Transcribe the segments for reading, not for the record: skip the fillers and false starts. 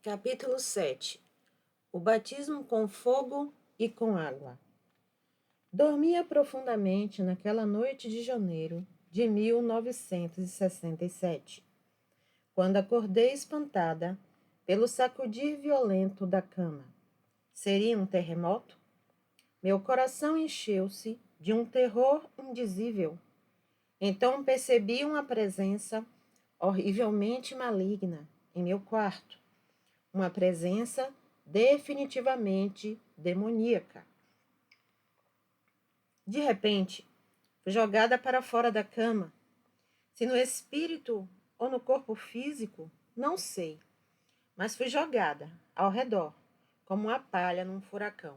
Capítulo 7. O batismo com fogo e com água. Dormia profundamente naquela noite de janeiro de 1967, quando acordei espantada pelo sacudir violento da cama. Seria um terremoto? Meu coração encheu-se de um terror indizível. Então percebi uma presença horrivelmente maligna em meu quarto. Uma presença definitivamente demoníaca. De repente, fui jogada para fora da cama. Se no espírito ou no corpo físico, não sei, mas fui jogada ao redor, como uma palha num furacão.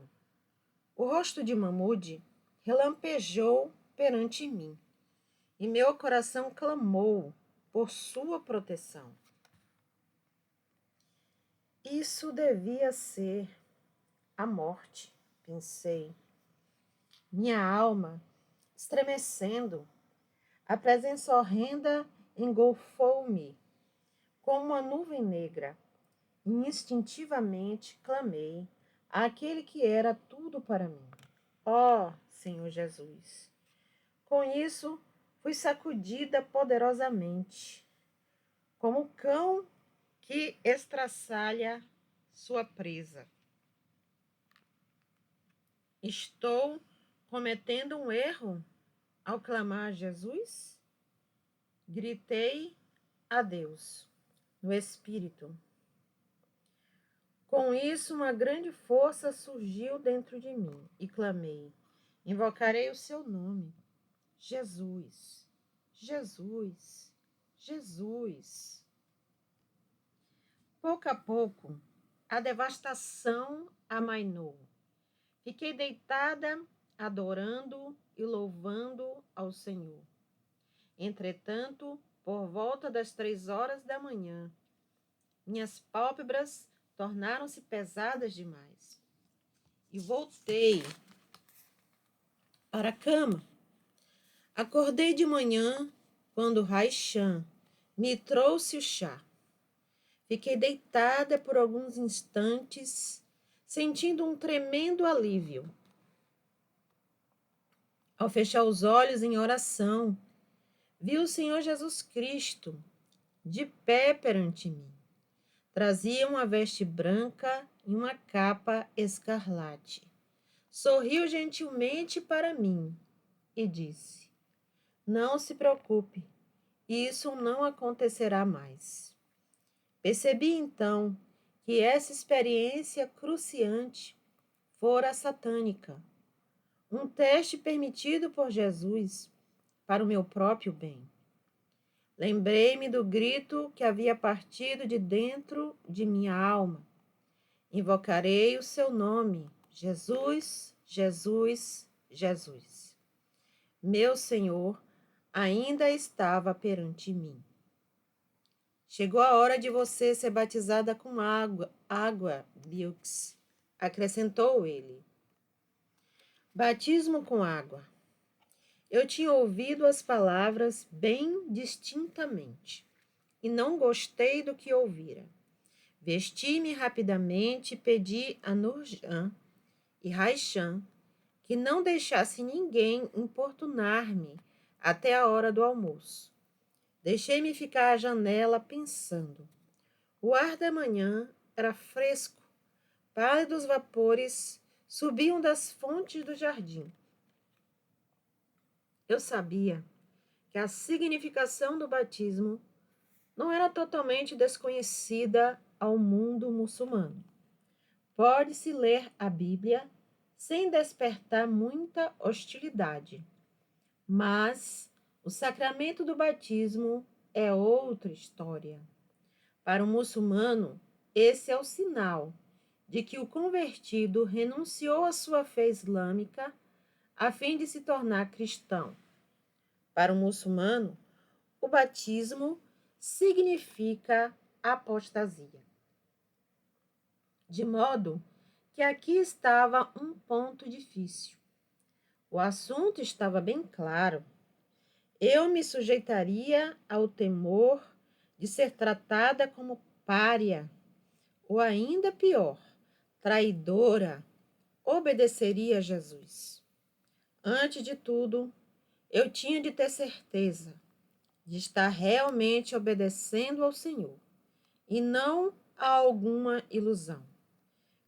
O rosto de Mahmoud relampejou perante mim, e meu coração clamou por sua proteção. Isso devia ser a morte, pensei. Minha alma estremecendo, a presença horrenda engolfou-me como uma nuvem negra. Instintivamente clamei àquele que era tudo para mim. Ó Senhor Jesus! Com isso, fui sacudida poderosamente, como o cão que estraçalha sua presa. Estou cometendo um erro ao clamar a Jesus? Gritei a Deus no espírito. Com isso, uma grande força surgiu dentro de mim e clamei. Invocarei o seu nome. Jesus, Jesus, Jesus. Pouco a pouco, a devastação amainou. Fiquei deitada, adorando e louvando ao Senhor. Entretanto, por volta das 3 horas da manhã, minhas pálpebras tornaram-se pesadas demais. E voltei para a cama. Acordei de manhã quando Raichan me trouxe o chá. Fiquei deitada por alguns instantes, sentindo um tremendo alívio. Ao fechar os olhos em oração, vi o Senhor Jesus Cristo de pé perante mim. Trazia uma veste branca e uma capa escarlate. Sorriu gentilmente para mim e disse: Não se preocupe, isso não acontecerá mais. Percebi então que essa experiência cruciante fora satânica, um teste permitido por Jesus para o meu próprio bem. Lembrei-me do grito que havia partido de dentro de minha alma. Invocarei o seu nome, Jesus, Jesus, Jesus. Meu Senhor ainda estava perante mim. Chegou a hora de você ser batizada com água, Bilks, acrescentou ele. Batismo com água. Eu tinha ouvido as palavras bem distintamente e não gostei do que ouvira. Vesti-me rapidamente e pedi a Nurjan e Raichan que não deixasse ninguém importunar-me até a hora do almoço. Deixei-me ficar à janela pensando. O ar da manhã era fresco, pálidos vapores subiam das fontes do jardim. Eu sabia que a significação do batismo não era totalmente desconhecida ao mundo muçulmano. Pode-se ler a Bíblia sem despertar muita hostilidade, mas o sacramento do batismo é outra história. Para o muçulmano, esse é o sinal de que o convertido renunciou à sua fé islâmica a fim de se tornar cristão. Para o muçulmano, o batismo significa apostasia. De modo que aqui estava um ponto difícil. O assunto estava bem claro. Eu me sujeitaria ao temor de ser tratada como pária, ou ainda pior, traidora, obedeceria a Jesus. Antes de tudo, eu tinha de ter certeza de estar realmente obedecendo ao Senhor e não a alguma ilusão.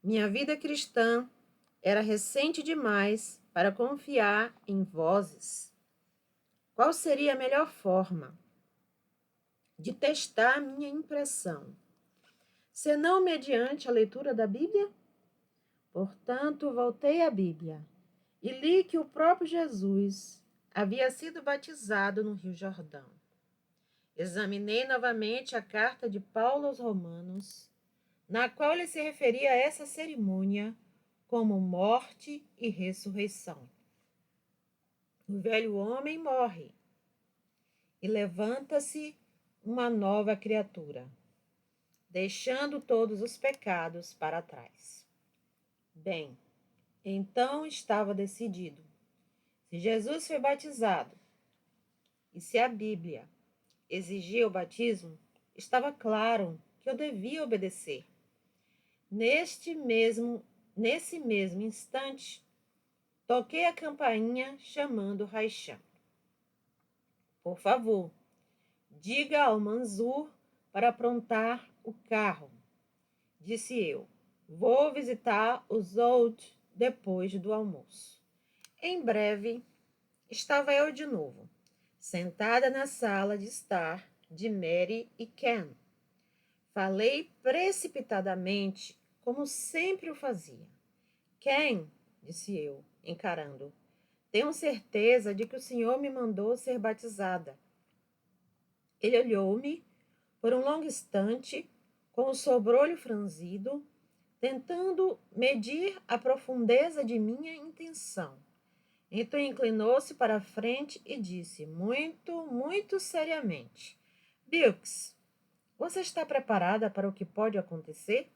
Minha vida cristã era recente demais para confiar em vozes. Qual seria a melhor forma de testar minha impressão, senão mediante a leitura da Bíblia? Portanto, voltei à Bíblia e li que o próprio Jesus havia sido batizado no Rio Jordão. Examinei novamente a carta de Paulo aos Romanos, na qual ele se referia a essa cerimônia como morte e ressurreição. O velho homem morre e levanta-se uma nova criatura, deixando todos os pecados para trás. Bem, então estava decidido. Se Jesus foi batizado e se a Bíblia exigia o batismo, estava claro que eu devia obedecer. Nesse mesmo instante, toquei a campainha chamando Raichan. Por favor, diga ao Manzur para aprontar o carro, disse eu. Vou visitar os Old depois do almoço. Em breve, estava eu de novo, sentada na sala de estar de Mary e Ken. Falei precipitadamente, como sempre o fazia. Ken, disse eu, encarando, tenho certeza de que o senhor me mandou ser batizada. Ele olhou-me por um longo instante, com o sobrolho franzido, tentando medir a profundeza de minha intenção. Então inclinou-se para a frente e disse, muito seriamente, Bilks, você está preparada para o que pode acontecer?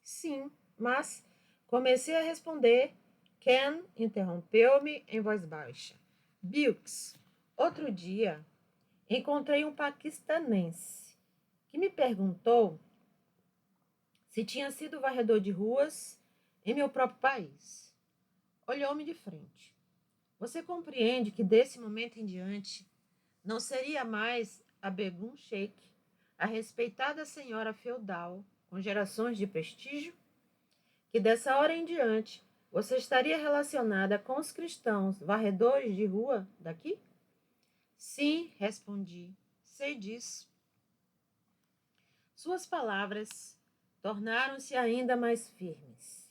Sim, mas comecei a responder. Ken interrompeu-me em voz baixa. Bilks, outro dia encontrei um paquistanense que me perguntou se tinha sido varredor de ruas em meu próprio país. Olhou-me de frente. Você compreende que desse momento em diante não seria mais a Begum Sheikh, a respeitada senhora feudal com gerações de prestígio? Que dessa hora em diante você estaria relacionada com os cristãos varredores de rua daqui? Sim, respondi, sei disso. Suas palavras tornaram-se ainda mais firmes.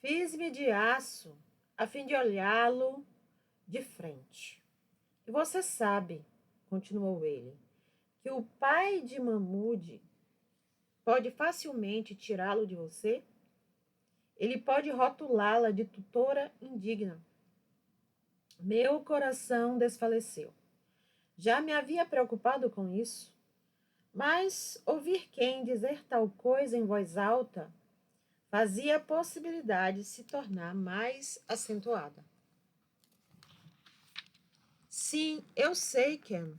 Fiz-me de aço a fim de olhá-lo de frente. E você sabe, continuou ele, que o pai de Mahmud pode facilmente tirá-lo de você? Ele pode rotulá-la de tutora indigna. Meu coração desfaleceu. Já me havia preocupado com isso, mas ouvir quem dizer tal coisa em voz alta fazia a possibilidade se tornar mais acentuada. Sim, eu sei, Ken,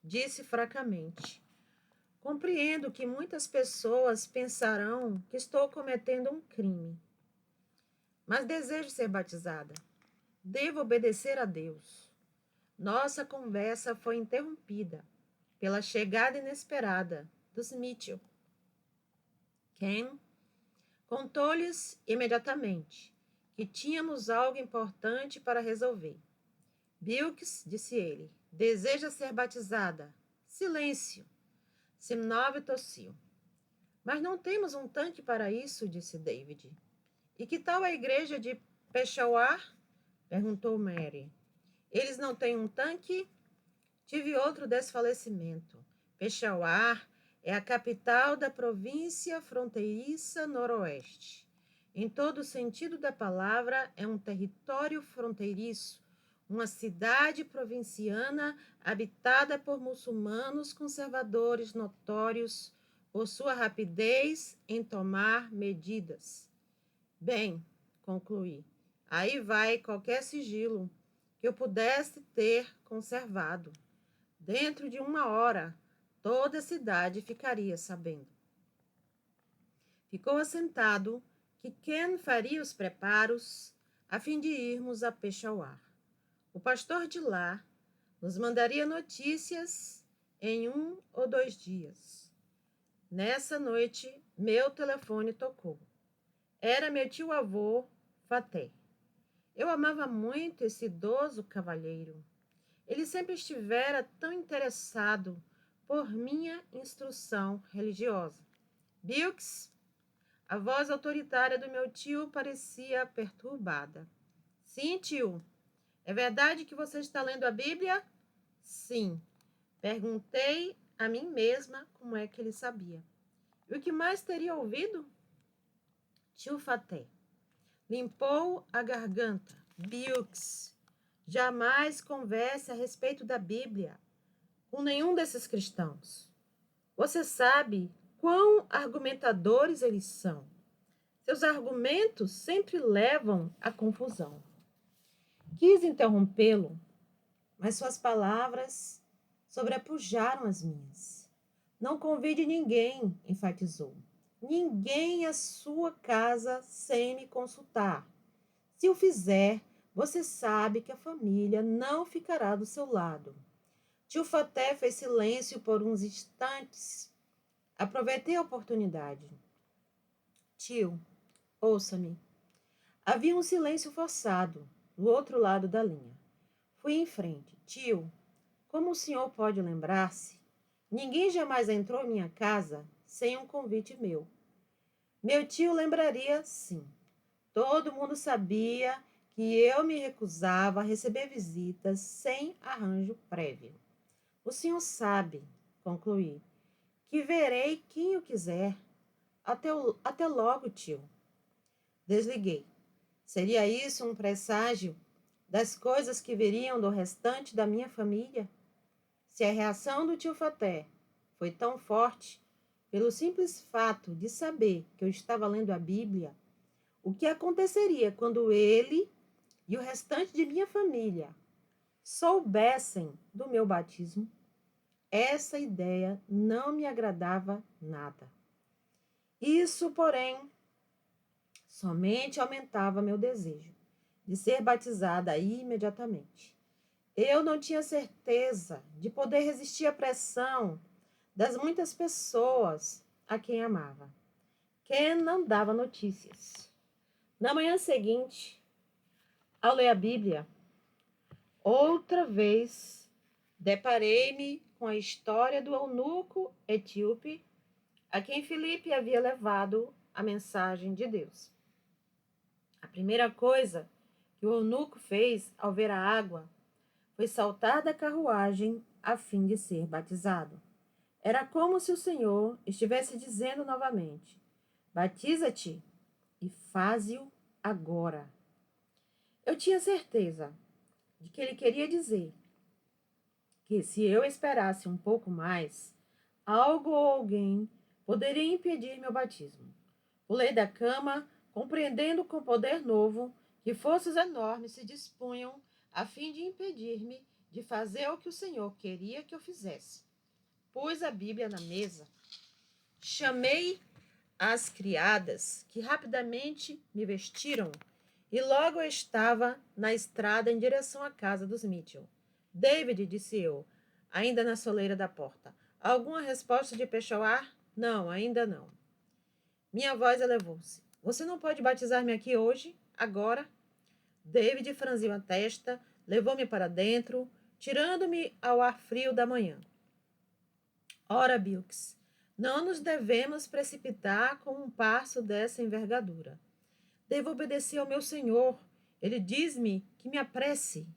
disse fracamente. Compreendo que muitas pessoas pensarão que estou cometendo um crime, mas desejo ser batizada. Devo obedecer a Deus. Nossa conversa foi interrompida pela chegada inesperada dos Mitchell. Ken contou-lhes imediatamente que tínhamos algo importante para resolver. Bilks, disse ele, deseja ser batizada. Silêncio. Simnov tossiu. Mas não temos um tanque para isso, disse David. E que tal a igreja de Peshawar? Perguntou Mary. Eles não têm um tanque? Tive outro desfalecimento. Peshawar é a capital da província fronteiriça noroeste. Em todo o sentido da palavra, é um território fronteiriço, uma cidade provinciana habitada por muçulmanos conservadores notórios por sua rapidez em tomar medidas. Bem, concluí, aí vai qualquer sigilo que eu pudesse ter conservado. Dentro de 1 hora, toda a cidade ficaria sabendo. Ficou assentado que Ken faria os preparos a fim de irmos a Peshawar. O pastor de lá nos mandaria notícias em 1 ou 2 dias. Nessa noite, meu telefone tocou. Era meu tio-avô, Faté. Eu amava muito esse idoso cavalheiro. Ele sempre estivera tão interessado por minha instrução religiosa. Bilks, a voz autoritária do meu tio parecia perturbada. Sim, tio. É verdade que você está lendo a Bíblia? Sim. Perguntei a mim mesma como é que ele sabia. E o que mais teria ouvido? Tio Faté limpou a garganta. Bilks, jamais converse a respeito da Bíblia com nenhum desses cristãos. Você sabe quão argumentadores eles são. Seus argumentos sempre levam à confusão. Quis interrompê-lo, mas suas palavras sobrepujaram as minhas. Não convide ninguém, enfatizou. Ninguém à sua casa sem me consultar. Se o fizer, você sabe que a família não ficará do seu lado. Tio Faté fez silêncio por uns instantes. Aproveitei a oportunidade. Tio, ouça-me. Havia um silêncio forçado do outro lado da linha. Fui em frente. Tio, como o senhor pode lembrar-se, ninguém jamais entrou em minha casa sem um convite meu. Meu tio lembraria, sim. Todo mundo sabia que eu me recusava a receber visitas sem arranjo prévio. O senhor sabe, concluí, que verei quem eu quiser. Até logo, tio. Desliguei. Seria isso um presságio das coisas que viriam do restante da minha família? Se a reação do tio Faté foi tão forte pelo simples fato de saber que eu estava lendo a Bíblia, o que aconteceria quando ele e o restante de minha família soubessem do meu batismo? Essa ideia não me agradava nada. Isso, porém, somente aumentava meu desejo de ser batizada imediatamente. Eu não tinha certeza de poder resistir à pressão das muitas pessoas a quem amava. Ken não dava notícias. Na manhã seguinte, ao ler a Bíblia, outra vez deparei-me com a história do eunuco etíope a quem Filipe havia levado a mensagem de Deus. A primeira coisa que o eunuco fez ao ver a água foi saltar da carruagem a fim de ser batizado. Era como se o Senhor estivesse dizendo novamente: batiza-te e faze-o agora. Eu tinha certeza de que ele queria dizer que se eu esperasse um pouco mais, algo ou alguém poderia impedir meu batismo. Pulei da cama, compreendendo com poder novo que forças enormes se dispunham a fim de impedir-me de fazer o que o Senhor queria que eu fizesse. Pus a Bíblia na mesa, chamei as criadas, que rapidamente me vestiram, e logo eu estava na estrada em direção à casa dos Mitchell. David, disse eu, ainda na soleira da porta. Alguma resposta de Peshawar? Não, ainda não. Minha voz elevou-se. Você não pode batizar-me aqui hoje? Agora? David franziu a testa, levou-me para dentro, tirando-me ao ar frio da manhã. Ora, Bilks, não nos devemos precipitar com um passo dessa envergadura. Devo obedecer ao meu senhor. Ele diz-me que me apresse.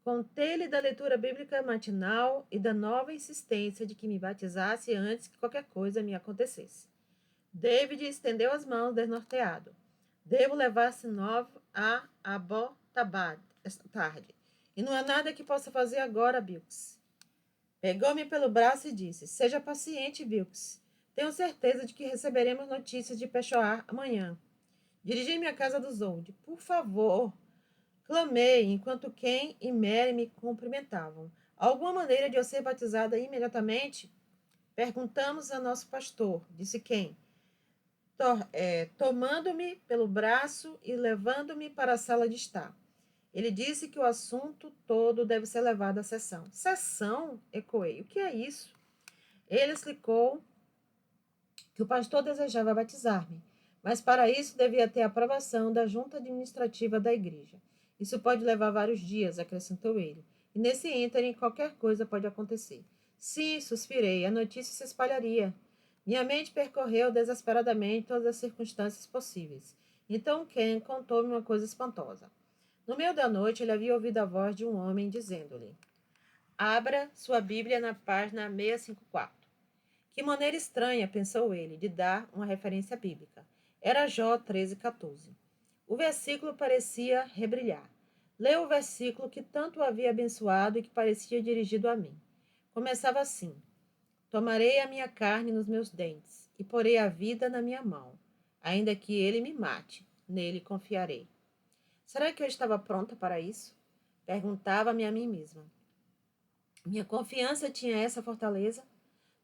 Contei-lhe da leitura bíblica matinal e da nova insistência de que me batizasse antes que qualquer coisa me acontecesse. David estendeu as mãos desnorteado. Devo levar Sinov a Abbottabad esta tarde. E não há nada que possa fazer agora, Bilks. Pegou-me pelo braço e disse: seja paciente, Bilks. Tenho certeza de que receberemos notícias de Peshawar amanhã. Dirigi-me à casa dos Old. Por favor, clamei, enquanto Ken e Mary me cumprimentavam. Alguma maneira de eu ser batizada imediatamente? Perguntamos a nosso pastor, disse Ken. tomando-me pelo braço e levando-me para a sala de estar. Ele disse que o assunto todo deve ser levado à sessão. Sessão? Ecoei. O que é isso? Ele explicou que o pastor desejava batizar-me, mas para isso devia ter a aprovação da junta administrativa da igreja. Isso pode levar vários dias, acrescentou ele, e nesse ínterim qualquer coisa pode acontecer. Sim, suspirei, a notícia se espalharia. Minha mente percorreu desesperadamente todas as circunstâncias possíveis. Então Ken contou-me uma coisa espantosa. No meio da noite, ele havia ouvido a voz de um homem dizendo-lhe: Abra sua Bíblia na página 654. Que maneira estranha, pensou ele, de dar uma referência bíblica. Era Jó 13:14. O versículo parecia rebrilhar. Leu o versículo que tanto o havia abençoado e que parecia dirigido a mim. Começava assim: Tomarei a minha carne nos meus dentes e porei a vida na minha mão. Ainda que ele me mate, nele confiarei. Será que eu estava pronta para isso? Perguntava-me a mim mesma. Minha confiança tinha essa fortaleza?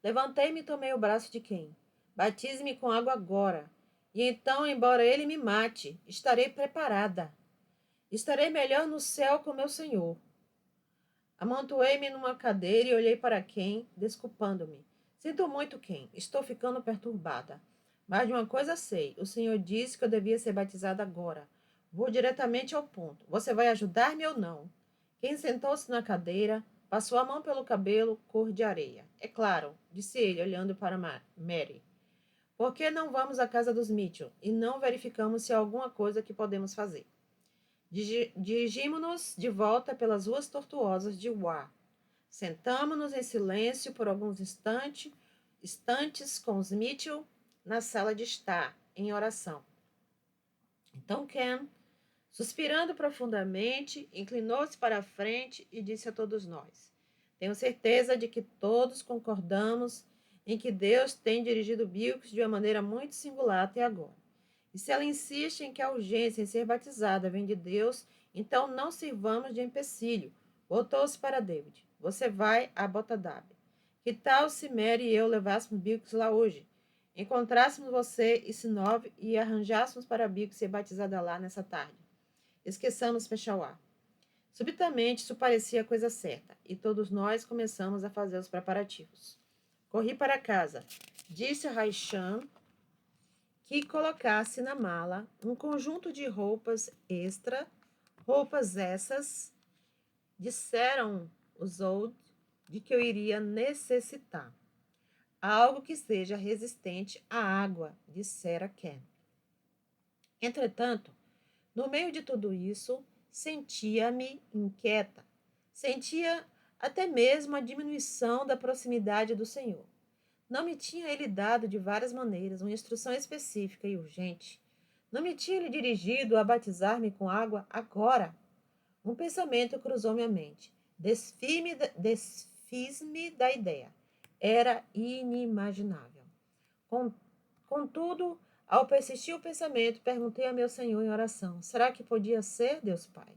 Levantei-me e tomei o braço de Ken. Batize-me com água agora. E então, embora ele me mate, estarei preparada. Estarei melhor no céu com meu Senhor. Amontoei-me numa cadeira e olhei para Ken, desculpando-me. Sinto muito, Ken. Estou ficando perturbada. Mas de uma coisa sei. O Senhor disse que eu devia ser batizada agora. Vou diretamente ao ponto. Você vai ajudar-me ou não? Ken sentou-se na cadeira, passou a mão pelo cabelo cor de areia. É claro, disse ele, olhando para Mary. Por que não vamos à casa dos Mitchell e não verificamos se há alguma coisa que podemos fazer? Dirigimos-nos de volta pelas ruas tortuosas de War. Sentamo-nos em silêncio por alguns instantes com os Mitchell na sala de estar, em oração. Então Ken, suspirando profundamente, inclinou-se para a frente e disse a todos nós: Tenho certeza de que todos concordamos em que Deus tem dirigido Bilks de uma maneira muito singular até agora. E se ela insiste em que a urgência em ser batizada vem de Deus, então não sirvamos de empecilho. Voltou-se para David. Você vai a Botadab. Que tal se Mary e eu levássemos Bilks lá hoje? Encontrássemos você e Sinov e arranjássemos para Bilks ser batizada lá nessa tarde. Esqueçamos Peshawar. Subitamente isso parecia a coisa certa, e todos nós começamos a fazer os preparativos. Corri para casa. Disse a Raishan que colocasse na mala um conjunto de roupas extra, roupas essas, disseram os Old, de que eu iria necessitar. Algo que seja resistente à água, dissera Ken. Entretanto, no meio de tudo isso, sentia-me inquieta. Sentia até mesmo a diminuição da proximidade do Senhor. Não me tinha ele dado de várias maneiras uma instrução específica e urgente. Não me tinha ele dirigido a batizar-me com água agora. Um pensamento cruzou minha mente. Desfiz-me da ideia. Era inimaginável. Contudo, ao persistir o pensamento, perguntei a meu Senhor em oração: será que podia ser, Deus Pai?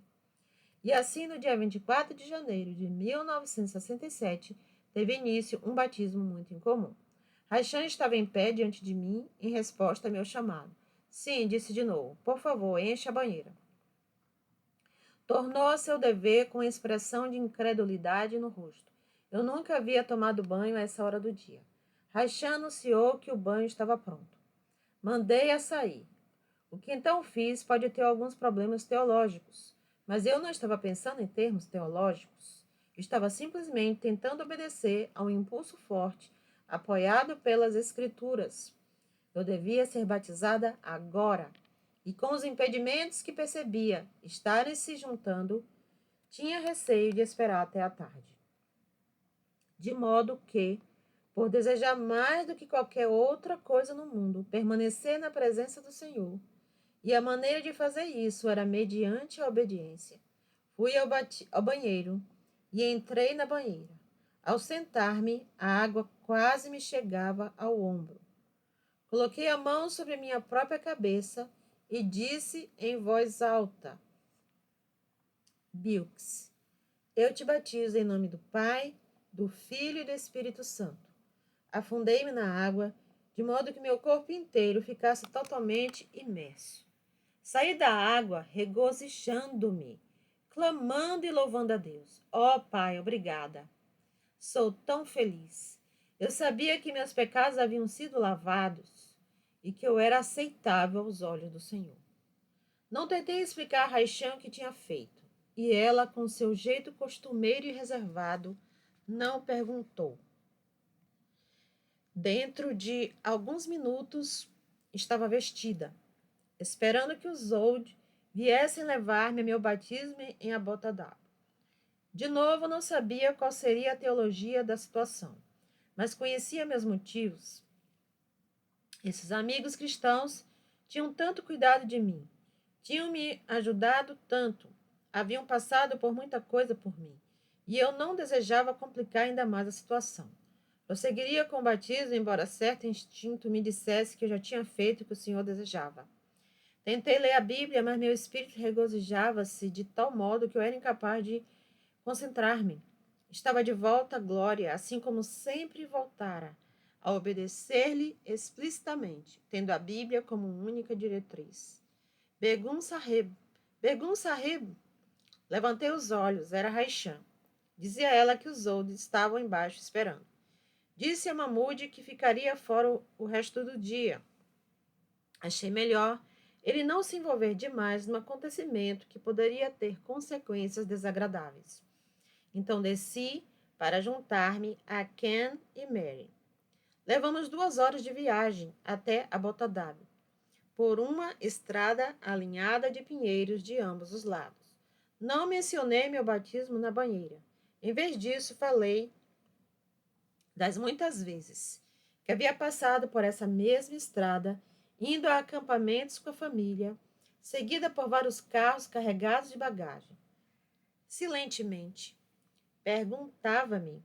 E assim, no dia 24 de janeiro de 1967, teve início um batismo muito incomum. Raichan estava em pé diante de mim, em resposta ao meu chamado. Sim, disse de novo. Por favor, encha a banheira. Tornou a seu dever com expressão de incredulidade no rosto. Eu nunca havia tomado banho a essa hora do dia. Raichan anunciou que o banho estava pronto. Mandei-a sair. O que então fiz pode ter alguns problemas teológicos, mas eu não estava pensando em termos teológicos. Estava simplesmente tentando obedecer a um impulso forte, apoiado pelas Escrituras. Eu devia ser batizada agora, e com os impedimentos que percebia estarem se juntando, tinha receio de esperar até a tarde. De modo que, por desejar mais do que qualquer outra coisa no mundo, permanecer na presença do Senhor, e a maneira de fazer isso era mediante a obediência, fui ao banheiro e entrei na banheira. Ao sentar-me, a água quase me chegava ao ombro. Coloquei a mão sobre minha própria cabeça e disse em voz alta: Bilks, eu te batizo em nome do Pai, do Filho e do Espírito Santo. Afundei-me na água, de modo que meu corpo inteiro ficasse totalmente imerso. Saí da água regozijando-me, clamando e louvando a Deus. Ó Pai, obrigada. Sou tão feliz. Eu sabia que meus pecados haviam sido lavados e que eu era aceitável aos olhos do Senhor. Não tentei explicar a Raichan o que tinha feito, e ela, com seu jeito costumeiro e reservado, não perguntou. Dentro de alguns minutos, estava vestida, esperando que os Old viessem levar-me a meu batismo em Abbottabad. De novo, não sabia qual seria a teologia da situação, mas conhecia meus motivos. Esses amigos cristãos tinham tanto cuidado de mim, tinham me ajudado tanto, haviam passado por muita coisa por mim, e eu não desejava complicar ainda mais a situação. Prosseguiria com o batismo, embora certo instinto me dissesse que eu já tinha feito o que o Senhor desejava. Tentei ler a Bíblia, mas meu espírito regozijava-se de tal modo que eu era incapaz de concentrar-me. Estava de volta à glória, assim como sempre voltara, a obedecer-lhe explicitamente, tendo a Bíblia como única diretriz. Begum Sahib, Begum Sahib. Levantei os olhos, era Raichan. Dizia ela que os outros estavam embaixo esperando. Disse a Mahmud que ficaria fora o resto do dia. Achei melhor ele não se envolver demais num acontecimento que poderia ter consequências desagradáveis. Então desci para juntar-me a Ken e Mary. Levamos 2 horas de viagem até Abbottabad, por uma estrada alinhada de pinheiros de ambos os lados. Não mencionei meu batismo na banheira. Em vez disso, falei das muitas vezes que havia passado por essa mesma estrada, indo a acampamentos com a família, seguida por vários carros carregados de bagagem. Silentemente, perguntava-me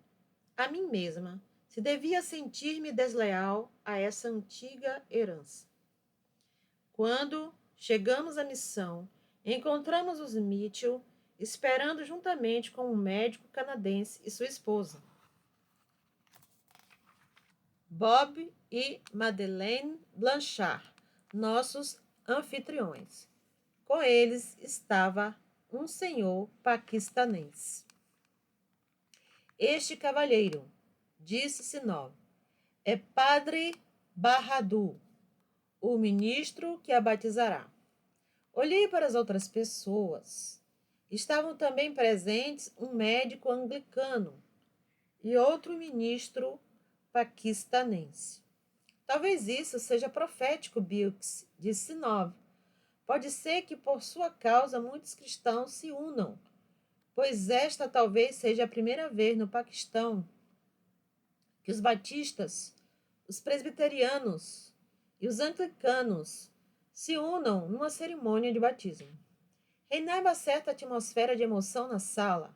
a mim mesma se devia sentir-me desleal a essa antiga herança. Quando chegamos à missão, encontramos os Mitchell esperando juntamente com um médico canadense e sua esposa, Bob e Madeleine Blanchard, nossos anfitriões. Com eles estava um senhor paquistanês. Este cavalheiro, disse Sinov, é Padre Bahadur, o ministro que a batizará. Olhei para as outras pessoas. Estavam também presentes um médico anglicano e outro ministro paquistanense. Talvez isso seja profético, Bilks, disse Sinov. Pode ser que por sua causa muitos cristãos se unam, pois esta talvez seja a primeira vez no Paquistão que os batistas, os presbiterianos e os anglicanos se unam numa cerimônia de batismo. Reinava certa atmosfera de emoção na sala.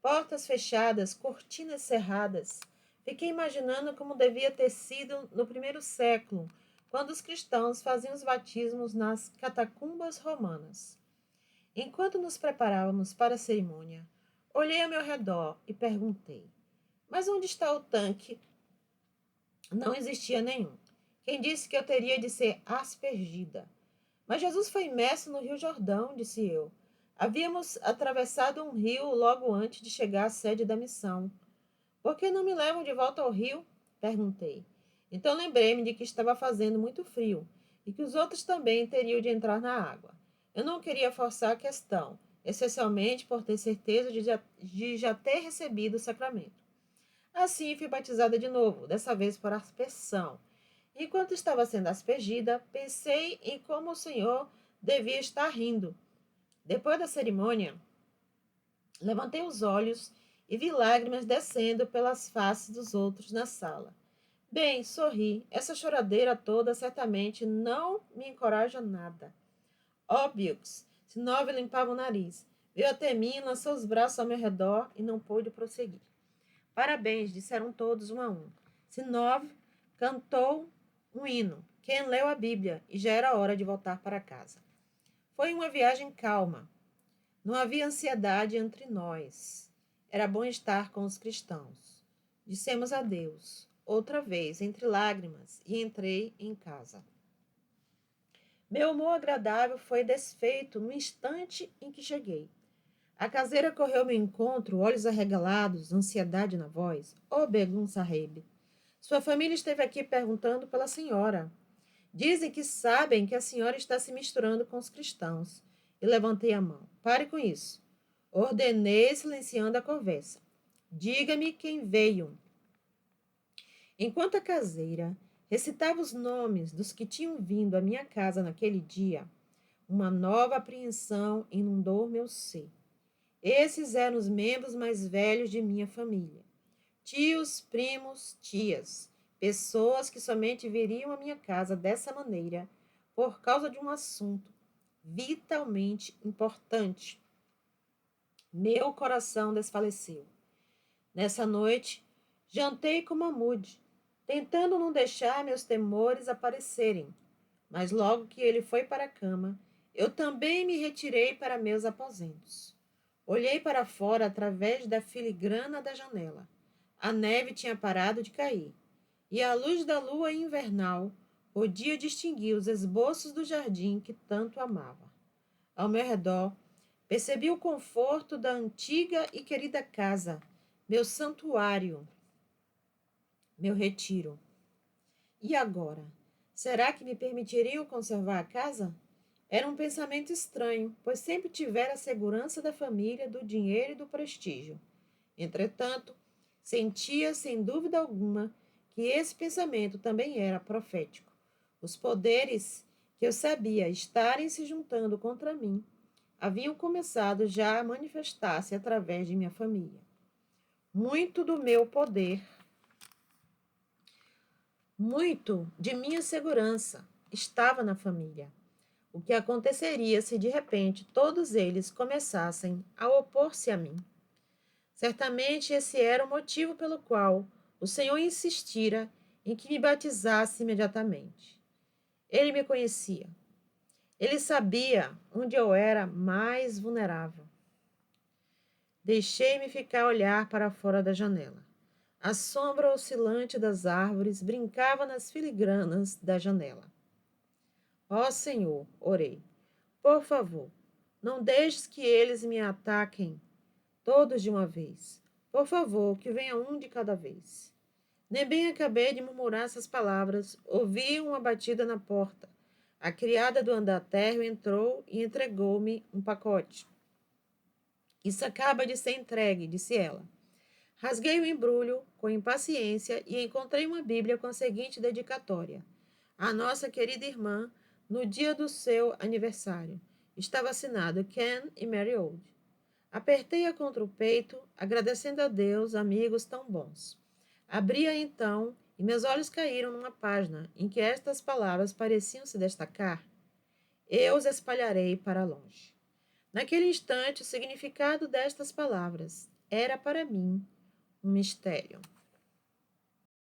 Portas fechadas, cortinas cerradas. Fiquei imaginando como devia ter sido no primeiro século, quando os cristãos faziam os batismos nas catacumbas romanas. Enquanto nos preparávamos para a cerimônia, olhei ao meu redor e perguntei: mas onde está o tanque? Não existia nenhum. Quem disse que eu teria de ser aspergida? Mas Jesus foi imerso no Rio Jordão, disse eu. Havíamos atravessado um rio logo antes de chegar à sede da missão. Por que não me levam de volta ao rio? Perguntei. Então lembrei-me de que estava fazendo muito frio e que os outros também teriam de entrar na água. Eu não queria forçar a questão, especialmente por ter certeza de já ter recebido o sacramento. Assim fui batizada de novo, dessa vez por aspersão. Enquanto estava sendo aspergida, pensei em como o Senhor devia estar rindo. Depois da cerimônia, levantei os olhos e vi lágrimas descendo pelas faces dos outros na sala. Bem, sorri. Essa choradeira toda certamente não me encoraja nada. Oh, Bilks! Sinov limpava o nariz. Veio até mim, lançou os braços ao meu redor e não pôde prosseguir. Parabéns, disseram todos um a um. Sinov cantou um hino. Ken leu a Bíblia e já era hora de voltar para casa. Foi uma viagem calma. Não havia ansiedade entre nós. Era bom estar com os cristãos. Dissemos adeus. outra vez, entre lágrimas, e entrei em casa. Meu humor agradável foi desfeito no instante em que cheguei. A caseira correu ao meu encontro, olhos arregalados, ansiedade na voz. Ô Begum Sahib, sua família esteve aqui perguntando pela senhora. Dizem que sabem que a senhora está se misturando com os cristãos. E levantei a mão. Pare com isso. Ordenei, silenciando a conversa. Diga-me quem veio. Enquanto a caseira recitava os nomes dos que tinham vindo à minha casa naquele dia, uma nova apreensão inundou meu ser. Esses eram os membros mais velhos de minha família. Tios, primos, tias. Pessoas que somente viriam à minha casa dessa maneira por causa de um assunto vitalmente importante. Meu coração desfaleceu. Nessa noite, jantei com Mahmud, tentando não deixar meus temores aparecerem. Mas logo que ele foi para a cama, eu também me retirei para meus aposentos. Olhei para fora através da filigrana da janela. A neve tinha parado de cair, e à luz da lua invernal podia distinguir os esboços do jardim que tanto amava. Ao meu redor, percebi o conforto da antiga e querida casa, meu santuário, meu retiro. E agora? Será que me permitiriam conservar a casa? Era um pensamento estranho, pois sempre tivera a segurança da família, do dinheiro e do prestígio. Entretanto, sentia, sem dúvida alguma, que esse pensamento também era profético. Os poderes que eu sabia estarem se juntando contra mim haviam começado já a manifestar-se através de minha família. Muito do meu poder, muito de minha segurança estava na família. O que aconteceria se de repente todos eles começassem a opor-se a mim? Certamente esse era o motivo pelo qual o Senhor insistira em que me batizasse imediatamente. Ele me conhecia. Ele sabia onde eu era mais vulnerável. Deixei-me ficar a olhar para fora da janela. A sombra oscilante das árvores brincava nas filigranas da janela. Ó Senhor, orei, por favor, não deixes que eles me ataquem todos de uma vez. Por favor, que venha um de cada vez. Nem bem acabei de murmurar essas palavras, ouvi uma batida na porta. A criada do andar térreo entrou e entregou-me um pacote. Isso acaba de ser entregue, disse ela. Rasguei o embrulho com impaciência e encontrei uma Bíblia com a seguinte dedicatória: a nossa querida irmã, no dia do seu aniversário. Estava assinado Ken e Mary Old. Apertei-a contra o peito, agradecendo a Deus, amigos tão bons. Abri-a então e meus olhos caíram numa página em que estas palavras pareciam se destacar. Eu os espalharei para longe. Naquele instante, o significado destas palavras era para mim um mistério.